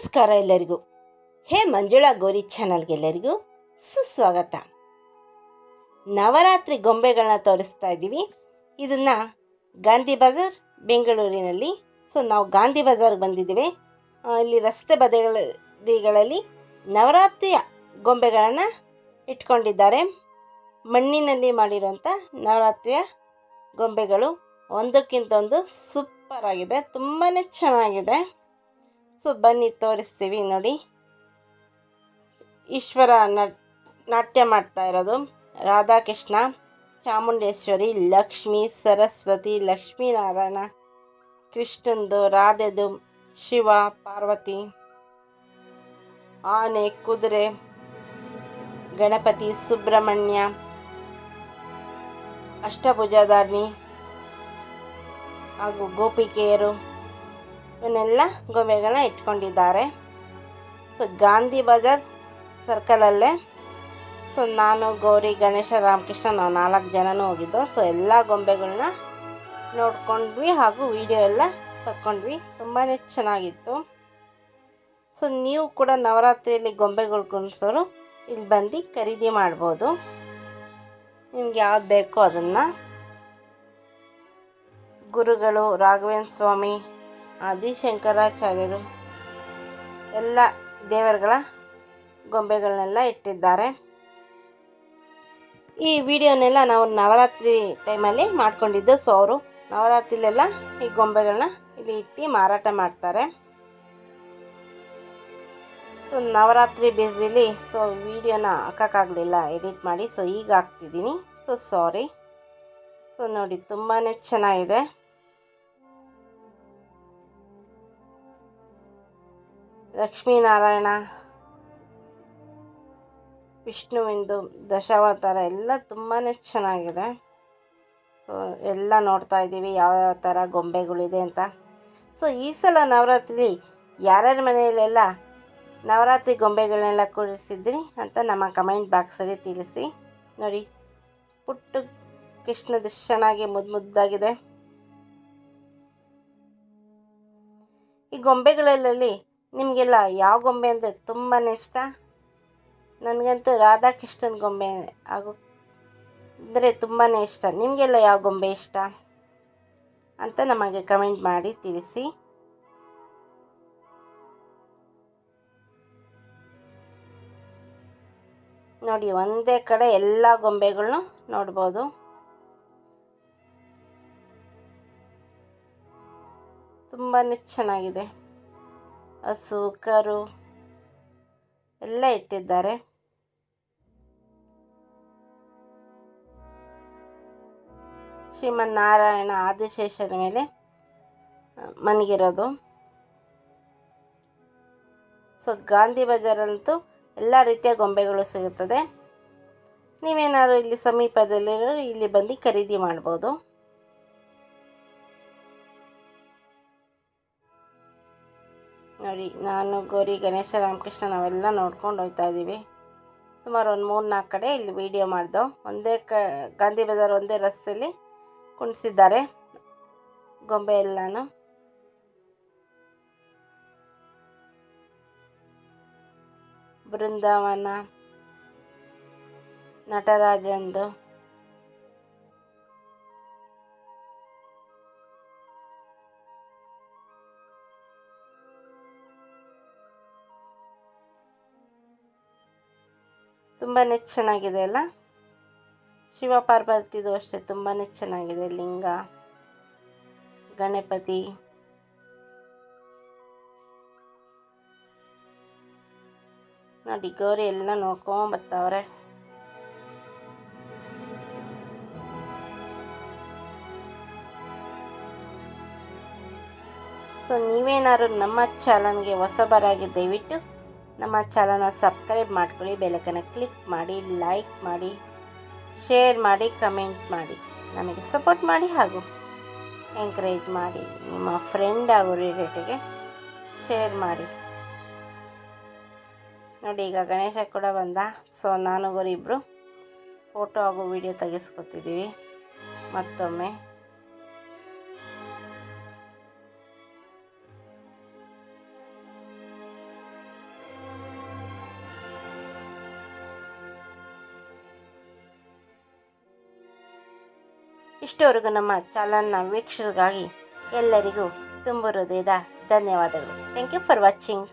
ನಮಸ್ಕಾರ ಎಲ್ಲರಿಗೂ. ಹೇ ಮಂಜುಳಾ ಗೋರಿ ಚಾನಲ್ಗೆ ಎಲ್ಲರಿಗೂ ಸುಸ್ವಾಗತ. ನವರಾತ್ರಿ ಗೊಂಬೆಗಳನ್ನ ತೋರಿಸ್ತಾ ಇದ್ದೀವಿ. ಇದನ್ನು ಗಾಂಧಿ ಬಜಾರ್ ಬೆಂಗಳೂರಿನಲ್ಲಿ. ನಾವು ಗಾಂಧಿ ಬಜಾರ್ಗೆ ಬಂದಿದ್ದೀವಿ. ಇಲ್ಲಿ ರಸ್ತೆ ಬದಿಗಳಲ್ಲಿ ನವರಾತ್ರಿಯ ಗೊಂಬೆಗಳನ್ನು ಇಟ್ಕೊಂಡಿದ್ದಾರೆ. ಮಣ್ಣಿನಲ್ಲಿ ಮಾಡಿರುವಂಥ ನವರಾತ್ರಿಯ ಗೊಂಬೆಗಳು ಒಂದಕ್ಕಿಂತ ಒಂದು ಸೂಪರ್ ಆಗಿದೆ, ತುಂಬಾ ಚೆನ್ನಾಗಿದೆ. ಬನ್ನಿ ತೋರಿಸ್ತೀವಿ. ನೋಡಿ, ಈಶ್ವರ ನಾಟ್ಯ ಮಾಡ್ತಾ ಇರೋದು, ರಾಧಾಕೃಷ್ಣ, ಚಾಮುಂಡೇಶ್ವರಿ, ಲಕ್ಷ್ಮಿ, ಸರಸ್ವತಿ, ಲಕ್ಷ್ಮೀನಾರಾಯಣ, ಕೃಷ್ಣಂದು, ರಾಧೆದು, ಶಿವ, ಪಾರ್ವತಿ, ಆನೆ, ಕುದುರೆ, ಗಣಪತಿ, ಸುಬ್ರಹ್ಮಣ್ಯ, ಅಷ್ಟಭುಜಧಾರಿಣಿ ಹಾಗೂ ಗೋಪಿಕೆಯರು, ಇವನ್ನೆಲ್ಲ ಗೊಂಬೆಗಳನ್ನ ಇಟ್ಕೊಂಡಿದ್ದಾರೆ. ಗಾಂಧಿ ಬಜಾರ್ ಸರ್ಕಲಲ್ಲೇ. ನಾನು, ಗೌರಿ, ಗಣೇಶ, ರಾಮಕೃಷ್ಣ, ನಾವು 4 ಜನನೂ ಹೋಗಿದ್ದೋ. ಎಲ್ಲ ಗೊಂಬೆಗಳನ್ನ ನೋಡ್ಕೊಂಡ್ವಿ ಹಾಗೂ ವಿಡಿಯೋ ಎಲ್ಲ ತಗೊಂಡ್ವಿ. ತುಂಬಾ ಚೆನ್ನಾಗಿತ್ತು. ನೀವು ಕೂಡ ನವರಾತ್ರಿಯಲ್ಲಿ ಗೊಂಬೆಗಳು ಕುಣಿಸೋರು ಇಲ್ಲಿ ಬಂದು ಖರೀದಿ ಮಾಡ್ಬೋದು. ನಿಮ್ಗೆ ಯಾವ್ದು ಬೇಕೋ ಅದನ್ನು. ಗುರುಗಳು, ರಾಘವೇಂದ್ರ ಸ್ವಾಮಿ, ಆದಿಶಂಕರಾಚಾರ್ಯರು, ಎಲ್ಲ ದೇವರುಗಳ ಗೊಂಬೆಗಳನ್ನೆಲ್ಲ ಇಟ್ಟಿದ್ದಾರೆ. ಈ ವಿಡಿಯೋನೆಲ್ಲ ನಾವು ನವರಾತ್ರಿ ಟೈಮಲ್ಲಿ ಮಾಡ್ಕೊಂಡಿದ್ದು. ಅವರು ನವರಾತ್ರಿಲೆಲ್ಲ ಈ ಗೊಂಬೆಗಳನ್ನ ಇಲ್ಲಿ ಇಟ್ಟು ಮಾರಾಟ ಮಾಡ್ತಾರೆ. ನವರಾತ್ರಿ ಬ್ಯುಸಿಲಿ ವಿಡಿಯೋನ ಹಾಕೋಕ್ಕಾಗಲಿಲ್ಲ ಎಡಿಟ್ ಮಾಡಿ. ಈಗ ಹಾಕ್ತಿದ್ದೀನಿ. ಸಾರಿ. ನೋಡಿ, ತುಂಬಾ ಚೆನ್ನಾಗಿದೆ. ಲಕ್ಷ್ಮೀನಾರಾಯಣ, ವಿಷ್ಣುವಿಂದು ದಶಾವತಾರ ಎಲ್ಲ ತುಂಬಾ ಚೆನ್ನಾಗಿದೆ. ಎಲ್ಲ ನೋಡ್ತಾ ಇದ್ದೀವಿ ಯಾವ್ಯಾವ ಥರ ಗೊಂಬೆಗಳಿದೆ ಅಂತ. ಈ ಸಲ ನವರಾತ್ರಿ ಯಾರ್ಯಾರ ಮನೆಯಲ್ಲೆಲ್ಲ ನವರಾತ್ರಿ ಗೊಂಬೆಗಳನ್ನೆಲ್ಲ ಕೂರಿಸಿದ್ರಿ ಅಂತ ನಮ್ಮ ಕಮೆಂಟ್ ಬಾಕ್ಸಲ್ಲಿ ತಿಳಿಸಿ. ನೋಡಿ, ಪುಟ್ಟ ಕೃಷ್ಣದ ಚೆನ್ನಾಗಿ ಮುದ್ದಾಗಿದೆ. ಈ ಗೊಂಬೆಗಳಲ್ಲಿ ನಿಮಗೆಲ್ಲ ಯಾವ ಗೊಂಬೆ ಅಂದರೆ ತುಂಬಾ ಇಷ್ಟ? ನನಗಂತೂ ರಾಧಾಕೃಷ್ಣನ ಗೊಂಬೆ ಅಂದರೆ ತುಂಬಾ ಇಷ್ಟ. ನಿಮಗೆಲ್ಲ ಯಾವ ಗೊಂಬೆ ಇಷ್ಟ ಅಂತ ನಮಗೆ ಕಮೆಂಟ್ ಮಾಡಿ ತಿಳಿಸಿ. ನೋಡಿ, ಒಂದೇ ಕಡೆ ಎಲ್ಲ ಗೊಂಬೆಗಳನ್ನೂ ನೋಡ್ಬೋದು. ತುಂಬಾ ಚೆನ್ನಾಗಿದೆ. ಹಸು, ಕರು ಎಲ್ಲ ಇಟ್ಟಿದ್ದಾರೆ. ಶ್ರೀಮನ್ನಾರಾಯಣ ಆದಿಶೇಷನ ಮೇಲೆ ಮನಗಿರೋದು. ಗಾಂಧಿ ಬಜಾರಂತೂ ಎಲ್ಲ ರೀತಿಯ ಗೊಂಬೆಗಳು ಸಿಗುತ್ತದೆ. ನೀವೇನಾದ್ರು ಇಲ್ಲಿ ಸಮೀಪದಲ್ಲಿರೋ ಇಲ್ಲಿ ಬಂದು ಖರೀದಿ ಮಾಡ್ಬೋದು. ನೋಡಿ, ನಾನು, ಗೌರಿ, ಗಣೇಶ, ರಾಮಕೃಷ್ಣ ನಾವೆಲ್ಲ ನೋಡ್ಕೊಂಡು ಹೋಗ್ತಾ ಇದ್ದೀವಿ. ಸುಮಾರು ಒಂದು 3-4 ಕಡೆ ಇಲ್ಲಿ ವಿಡಿಯೋ ಮಾಡ್ದೋ. ಗಾಂಧಿ ಬಜಾರ್ ಒಂದೇ ರಸ್ತೆಯಲ್ಲಿ ಕುಣಿಸಿದ್ದಾರೆ ಗೊಂಬೆ ಎಲ್ಲನೂ. ಬೃಂದಾವನ, ನಟರಾಜಂದು, ತುಂಬಾ ಚೆನ್ನಾಗಿದೆ ಅಲ್ಲ. ಶಿವ ಪಾರ್ವತಿದು ಅಷ್ಟೇ ತುಂಬಾ ಚೆನ್ನಾಗಿದೆ. ಲಿಂಗ, ಗಣಪತಿ, ನೋಡಿ, ಗೌರಿ ಎಲ್ಲ ನೋಡ್ಕೊಂಬರ್ತಾವ್ರೆ. ನೀವೇನಾದ್ರು ನಮ್ಮ ಚಾನಲ್ಗೆ ಹೊಸಬರಾಗಿ ದಯವಿಟ್ಟು ನಮ್ಮ ಚಾನಲ್ನ ಸಬ್ಸ್ಕ್ರೈಬ್ ಮಾಡ್ಕೊಳ್ಳಿ, ಬೆಲೈಕನ್ನ ಕ್ಲಿಕ್ ಮಾಡಿ, ಲೈಕ್ ಮಾಡಿ, ಶೇರ್ ಮಾಡಿ, ಕಮೆಂಟ್ ಮಾಡಿ, ನಮಗೆ ಸಪೋರ್ಟ್ ಮಾಡಿ ಹಾಗೂ ಎಂಕರೇಜ್ ಮಾಡಿ. ನಿಮ್ಮ ಫ್ರೆಂಡ್ ಹಾಗೂ ರಿಲೇಟಿವ್ಗೆ ಶೇರ್ ಮಾಡಿ. ನೋಡಿ, ಈಗ ಗಣೇಶ ಕೂಡ ಬಂದ. ನಾನು, ಗೌರಿ ಇಬ್ಬರು ಫೋಟೋ ಹಾಗೂ ವಿಡಿಯೋ ತೆಗೆಸ್ಕೊತಿದ್ದೀವಿ ಮತ್ತೊಮ್ಮೆ. ಇಷ್ಟವರೆಗೂ ನಮ್ಮ ಚಾನಲ್ನ ವೀಕ್ಷಕರಿಗಾಗಿ ಎಲ್ಲರಿಗೂ ತುಂಬ ಹೃದಯದ ಧನ್ಯವಾದಗಳು. Thank you for watching.